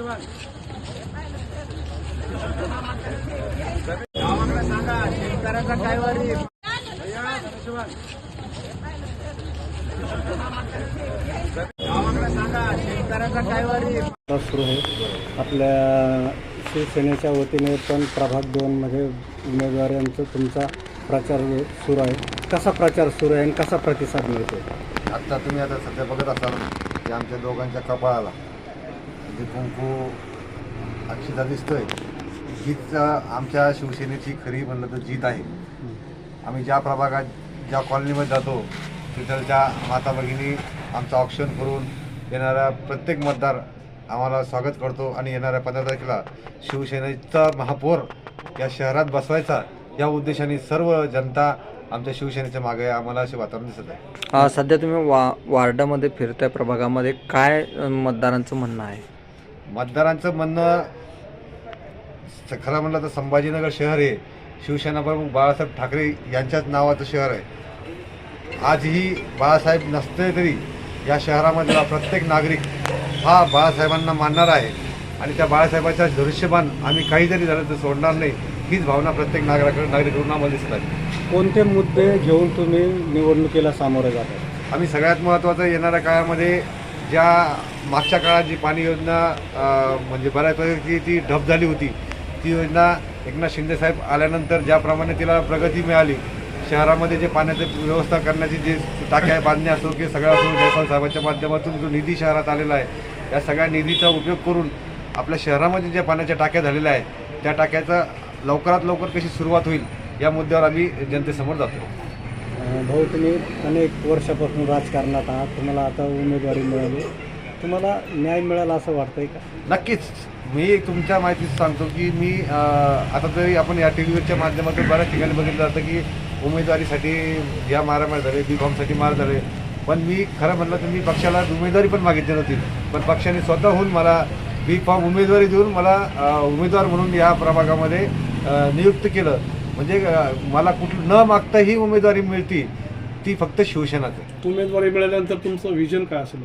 सुरू आहे आपल्या शिवसेनेच्या वतीने पण प्रभाग 2 मध्ये उमेदवारांचा तुमचा प्रचार सुरू आहे. कसा प्रचार सुरू आहे आणि कसा प्रतिसाद मिळतो? आता तुम्ही आता सध्या बघत असाल की आमच्या दोघांच्या कपाळाला जे कुंकू अक्षता दिसतोय, हीच आमच्या शिवसेनेची खरी म्हणलं तर जीत आहे. आम्ही ज्या प्रभागात ज्या कॉलनीमध्ये जातो तिथलच्या माता भगिनी आमचं ऑप्शन करून येणारा प्रत्येक मतदार आम्हाला स्वागत करतो आणि येणाऱ्या 15 तारखेला शिवसेनेचा महापौर या शहरात बसवायचा या उद्देशाने सर्व जनता आमच्या शिवसेनेच्या मागे आम्हाला असे वातावरण दिसत आहे. सध्या तुम्ही वार्डामध्ये फिरताय, प्रभागामध्ये काय मतदारांचं म्हणणं आहे? मतदारांचं म्हणणं खरं म्हणलं तर संभाजीनगर शहर हे शिवसेना प्रमुख बाळासाहेब ठाकरे यांच्याच नावाचं शहर आहे. आजही बाळासाहेब नसते तरी या शहरामधला प्रत्येक नागरिक हा बाळासाहेबांना मानणार आहे आणि त्या बाळासाहेबांच्या धनुष्यबाण आम्ही काही जरी झालं तर सोडणार नाही, हीच भावना प्रत्येक नागरिकांना आम्हाला दिसत आहे. कोणते मुद्दे घेऊन तुम्ही निवडणुकीला सामोरे जाता? आम्ही सगळ्यात महत्त्वाचं येणाऱ्या काळामध्ये ज्या मागच्या काळात जी पाणी योजना म्हणजे बऱ्यापैकी ती ढप झाली होती, ती योजना एकनाथ शिंदेसाहेब आल्यानंतर ज्याप्रमाणे तिला प्रगती मिळाली, शहरामध्ये जे पाण्याची व्यवस्था करण्याची जे टाक्या बांधणे असो की सगळ्या असो, जयपाल साहेबांच्या माध्यमातून जो निधी शहरात आलेला आहे, या सगळ्या निधीचा उपयोग करून आपल्या शहरामध्ये ज्या पाण्याच्या टाक्या झालेल्या आहेत त्या टाक्याचा लवकरात लवकर कशी सुरुवात होईल या मुद्द्यावर आम्ही जनतेसमोर जातो. भाऊ, तुम्ही अनेक वर्षापासून राजकारणात आहात, तुम्हाला आता उमेदवारी मिळाली, तुम्हाला न्याय मिळाला असं वाटतंय का? नक्कीच. मी तुमच्या माहितीत सांगतो की मी आता तरी आपण या टीव्हीवरच्या माध्यमातून बऱ्याच ठिकाणी बघितलं जातं की उमेदवारीसाठी या मारामार झाले, B.Com साठी मार झाले, पण मी खरं म्हणलं तर मी पक्षाला उमेदवारी पण मागितली नव्हती, पण पक्षाने स्वतःहून मला B.Com उमेदवारी देऊन मला उमेदवार म्हणून या प्रभागामध्ये नियुक्त केलं. म्हणजे मला कुठलं न मागता ही उमेदवारी मिळती, ती फक्त शिवसेनाच. उमेदवारी मिळाल्यानंतर तुमचं विजन काय असेल?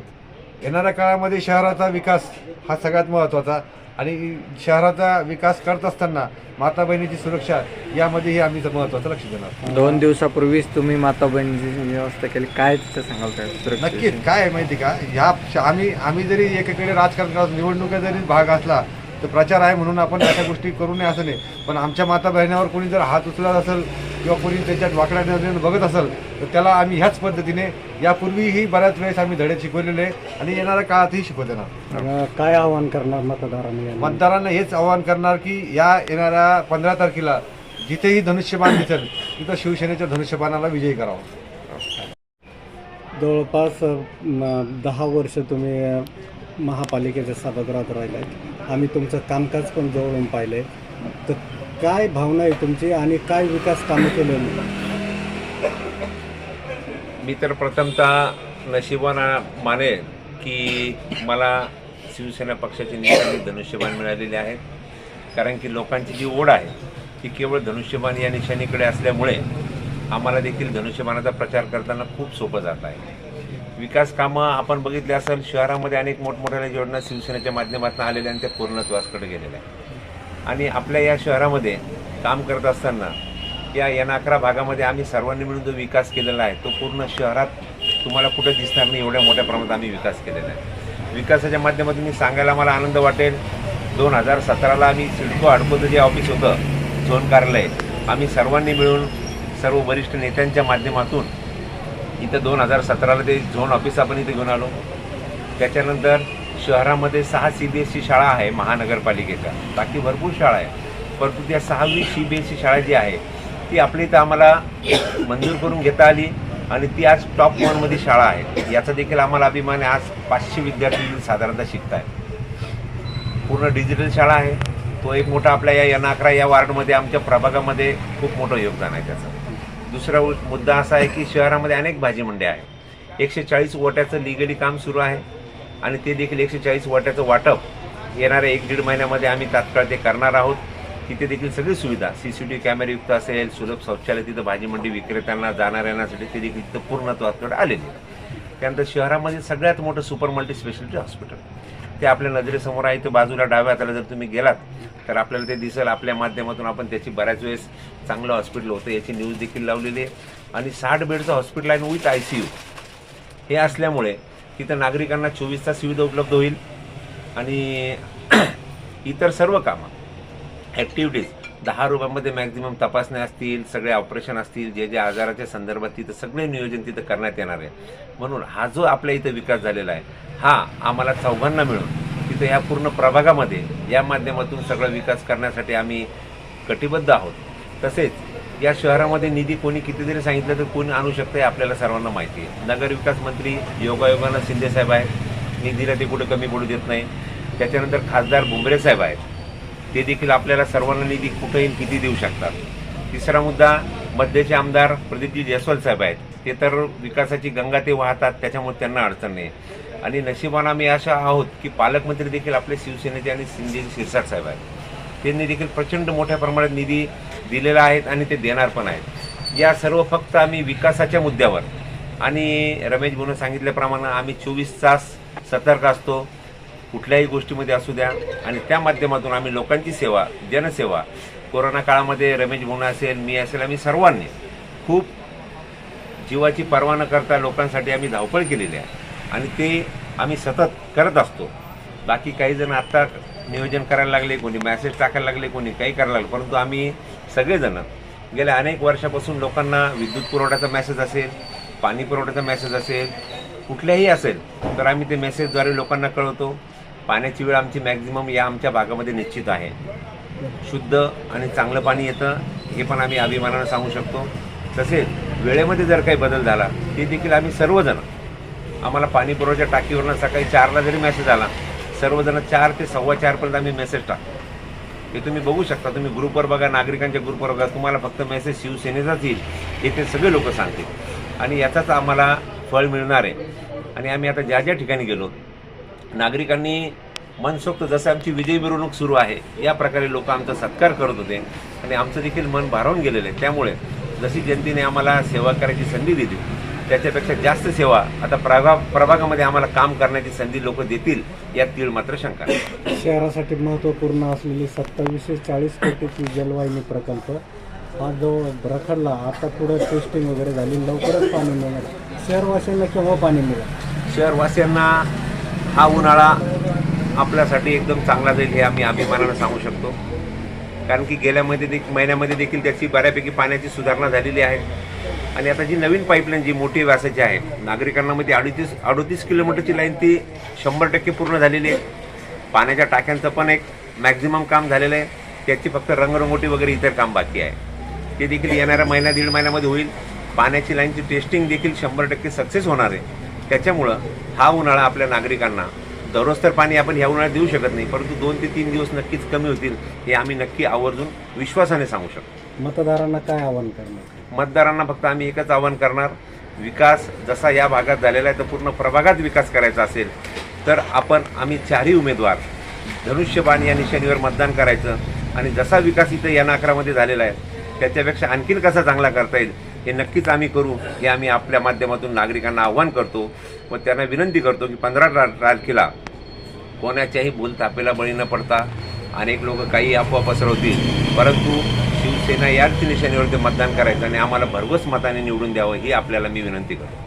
येणाऱ्या काळामध्ये शहराचा विकास हा सगळ्यात महत्त्वाचा आणि शहराचा विकास करत असताना माता बहिणीची सुरक्षा यामध्येही आम्ही महत्त्वाचं लक्ष देणार. 2 दिवसापूर्वीच तुम्ही माता बहिणीची व्यवस्था केली, काय तिथं सांगाल? काय नक्कीच काय आहे माहिती का, ह्या आम्ही जरी एकीकडे राजकारण करत निवडणुका जरी भाग असला तर प्रचार आहे म्हणून आपण अशा गोष्टी करू नये असं नाही, पण आमच्या माता बहिणीवर कोणी जर हात उचलत असेल किंवा कोणी त्याच्यात वाकड्या नजरेने बघत असेल तर त्याला आम्ही ह्याच पद्धतीने यापूर्वीही बऱ्याच वेळेस आम्ही धडे शिकवलेले आणि येणाऱ्या काळातही शिकवत येणार. काय आवाहन करणार मतदारांना हेच आवाहन करणार की या येणाऱ्या 15 तारखेला जिथेही धनुष्यबाण दिसेल तिथं शिवसेनेच्या धनुष्यबाणाला विजयी करावा. जवळपास 10 वर्ष तुम्ही महापालिकेच्या सभागृहात राहिला आहे, आम्ही तुमचं कामकाज पण जवळून पाहिलं आहे, तर काय भावना आहे तुमची आणि काय विकास कामं केलेली? मी तर प्रथमतः नशिबान माने की मला शिवसेना पक्षाचे निशाणी धनुष्यबाण मिळालेले आहेत, कारण की लोकांची जी ओढ आहे ती केवळ धनुष्यबाण या निशाणीकडे असल्यामुळे आम्हाला देखील धनुष्यबाणाचा प्रचार करताना खूप सोपं जात आहे. विकास कामं आपण बघितले असेल, शहरामध्ये अनेक मोठमोठ्या योजना शिवसेनेच्या माध्यमातून आलेल्या आणि त्या पूर्णत्वासकडे गेलेल्या आहेत आणि आपल्या या शहरामध्ये काम करत असताना या N11 भागामध्ये आम्ही सर्वांनी मिळून जो विकास केलेला आहे तो पूर्ण शहरात तुम्हाला कुठं दिसणार नाही, एवढ्या मोठ्या प्रमाणात आम्ही विकास केलेला आहे. विकासाच्या माध्यमातून मी सांगायला मला आनंद वाटेल, 2017ला आम्ही सिडको हडकोचं जे ऑफिस होतं झोन कार्यालय, आम्ही सर्वांनी मिळून सर्व वरिष्ठ नेत्यांच्या माध्यमातून इथं 2017ला ते झोन ऑफिस आपण इथे घेऊन आलो. त्याच्यानंतर शहरामध्ये 6 CBSE शाळा आहे महानगरपालिकेच्या, बाकी भरपूर शाळा आहे, परंतु त्या 6वी CBSE शाळा जी आहे ती आपल्या इथं आम्हाला मंजूर करून घेता आली आणि ती आज टॉप 1मध्ये शाळा आहे. याचा देखील आम्हाला अभिमान आहे. आज 500 विद्यार्थी साधारणतः शिकत आहेत. पूर्ण डिजिटल शाळा आहे. तो एक मोठा आपल्या या N11 या वार्डमध्ये आमच्या प्रभागामध्ये खूप मोठं योगदान आहे त्याचं. दुसरा मुद्दा असा आहे की शहरामध्ये अनेक भाजी मंड्या आहेत. 140 वॉट्याचं लिगली काम सुरू आहे आणि ते देखील 140 वॉट्याचं वाटप येणाऱ्या 1-1.5 महिन्यामध्ये आम्ही तात्काळ ते करणार आहोत. तिथे देखील सगळी सुविधा CCTV कॅमेरायुक्त असेल, सुलभ शौचालय, तिथं भाजी मंडी विक्रेत्यांना जाणार येण्यासाठी ते देखील तिथं पूर्णत्वाकडे आलेले. त्यानंतर शहरामध्ये सगळ्यात मोठं सुपर मल्टी स्पेशालिटी हॉस्पिटल ते आपल्या नजरेसमोर आहे. ते बाजूला डाव्या हाताला जर तुम्ही गेलात तर आपल्याला ते दिसेल. आपल्या माध्यमातून आपण त्याची बऱ्याच वेळेस चांगलं हॉस्पिटल होतं याची न्यूज देखील लावलेली आहे. आणि 60 बेडचं हॉस्पिटल आहे विथ ICU हे असल्यामुळे तिथं नागरिकांना 24 तास सुविधा उपलब्ध होईल. आणि इतर सर्व कामं ॲक्टिव्हिटीज 10 रुपयामध्ये मॅक्झिमम तपासण्या असतील, सगळे ऑपरेशन असतील, जे जे आजाराच्या संदर्भात तिथं सगळे नियोजन तिथं करण्यात येणार आहे. म्हणून हा जो आपल्या इथं विकास झालेला आहे हा आम्हाला चौघांना मिळून तिथं या पूर्ण प्रभागामध्ये या माध्यमातून सगळा विकास करण्यासाठी आम्ही कटिबद्ध आहोत. तसेच या शहरामध्ये निधी कोणी किती जरी सांगितलं तर कोणी आणू शकतं हे आपल्याला सर्वांना माहिती आहे. नगरविकास मंत्री योगायोगानं शिंदेसाहेब आहेत, निधीला ते कुठे कमी पडू देत नाही. त्याच्यानंतर खासदार बुंबरे साहेब आहेत, ते देखील आपल्याला सर्वांना निधी कुठेही किती देऊ शकतात. तिसरा मुद्दा मध्यचे आमदार प्रदीपजी जयस्वाल साहेब आहेत, ते तर विकासाची गंगा ते वाहतात, त्याच्यामुळे त्यांना अडचण नाही. आणि नशिबानं आम्ही अशा आहोत की पालकमंत्री देखील आपले शिवसेनेचे आणि शिंदे शिरसाट साहेब आहेत, त्यांनी देखील प्रचंड मोठ्या प्रमाणात निधी दिलेला आहेत आणि ते देणार पण आहेत. या सर्व फक्त आम्ही विकासाच्या मुद्द्यावर आणि रमेश भाऊनं सांगितल्याप्रमाणे आम्ही 24 तास सतर्क असतो कुठल्याही गोष्टीमध्ये असू द्या. आणि त्या माध्यमातून आम्ही लोकांची सेवा, जनसेवा, कोरोना काळामध्ये रमेश भाऊ असेल, मी असेल, आम्ही सर्वांनी खूप जीवाची पर्वा न करता लोकांसाठी आम्ही धावपळ केलेली आहे आणि ते आम्ही सतत करत असतो. बाकी काही जण आत्ता नियोजन करायला लागले, कोणी मॅसेज टाकायला लागले, कोणी काही करायला लागले, परंतु आम्ही सगळेजण गेल्या अनेक वर्षापासून लोकांना विद्युत पुरवठ्याचा मेसेज असेल, पाणी पुरवठ्याचा मेसेज असेल, कुठल्याही असेल तर आम्ही ते मेसेजद्वारे लोकांना कळवतो. पाण्याची वेळ आमची मॅक्झिमम या आमच्या भागामध्ये निश्चित आहे. शुद्ध आणि चांगलं पाणी येतं हे पण आम्ही अभिमानानं सांगू शकतो. तसेच वेळेमध्ये जर काही बदल झाला ते देखील आम्ही सर्वजण, आम्हाला पाणी पुरवठ्याच्या टाकीवरनं सकाळी 4ला जरी मेसेज आला, सर्वजण 4 ते 4:15पर्यंत आम्ही मेसेज टाकतो. हे तुम्ही बघू शकता, तुम्ही ग्रुपवर बघा, नागरिकांच्या ग्रुपवर बघा, तुम्हाला फक्त मेसेज शिवसेनेचाच येईल हे ते सगळे लोक सांगतील. आणि याचाच आम्हाला फळ मिळणार आहे. आणि आम्ही आता ज्या ज्या ठिकाणी गेलो, नागरिकांनी मनसोक्त, जसं आमची विजय मिरवणूक सुरू आहे या प्रकारे लोक आमचा सत्कार करत होते आणि आमचं देखील मन भारावून गेलेलं आहे. त्यामुळे जशी जनतेने आम्हाला सेवा करायची संधी दिली त्याच्यापेक्षा जास्त सेवा आता प्रभागामध्ये आम्हाला काम करण्याची संधी लोक देतील यात तीळ मात्र शंका नाही. शहरासाठी महत्त्वपूर्ण असलेली 2740 कोटीची जलवाहिनी प्रकल्प हा जो रखडला, आता पुढे टेस्टिंग वगैरे झाली, लवकरच पाणी मिळणार. शहरवासियांना केव्हा पाणी मिळेल? शहरवासियांना हा उन्हाळा आपल्यासाठी एकदम चांगला जाईल हे आम्ही अभिमानानं सांगू शकतो. कारण की गेल्या महिन्यामध्ये देखील त्याची बऱ्यापैकी पाण्याची सुधारणा झालेली आहे. आणि आता जी नवीन पाईपलाईन जी मोठी व्यासाची आहे, नागरिकांना मध्ये 38 किलोमीटरची लाईन ती 100% पूर्ण झालेली आहे. पाण्याच्या टाक्यांचं पण एक मॅक्झिमम काम झालेलं आहे. त्याची फक्त रंगरंगोटी वगैरे इतर काम बाकी आहे. ते देखील येणाऱ्या महिना दीड महिन्यामध्ये होईल. पाण्याची लाईनची टेस्टिंग देखील 100% सक्सेस होणार आहे. त्याच्यामुळं हा उन्हाळा आपल्या नागरिकांना, दररोज तर पाणी आपण ह्या उन्हाळ्यात देऊ शकत नाही, परंतु 2 ते 3 दिवस नक्कीच कमी होतील हे आम्ही नक्की आवर्जून विश्वासाने सांगू शकतो. मतदारांना काय आवाहन करणार? मतदारांना फक्त आम्ही एकच आवाहन करणार, विकास जसा या भागात झालेला आहे तर पूर्ण प्रभागात विकास करायचा असेल तर आम्ही 4ही उमेदवार धनुष्यबाण या निशाणीवर मतदान करायचं. आणि जसा विकास इथं या नाकरामध्ये झालेला आहे त्याच्यापेक्षा आणखीन कसा चांगला करता येईल हे नक्कीच आम्ही करू हे आम्ही आपल्या माध्यमातून नागरिकांना आव्हान करतो व त्यांना विनंती करतो की 15 तारखेला कोणाच्याही भूलथापेला बळी न पडता अनेक लोक काही अफवा पसरवतील, परंतु शिवसेना याच निशाणीवर ते मतदान करायचं आणि आम्हाला भरघोस मताने निवडून द्यावं ही आपल्याला मी विनंती करतो.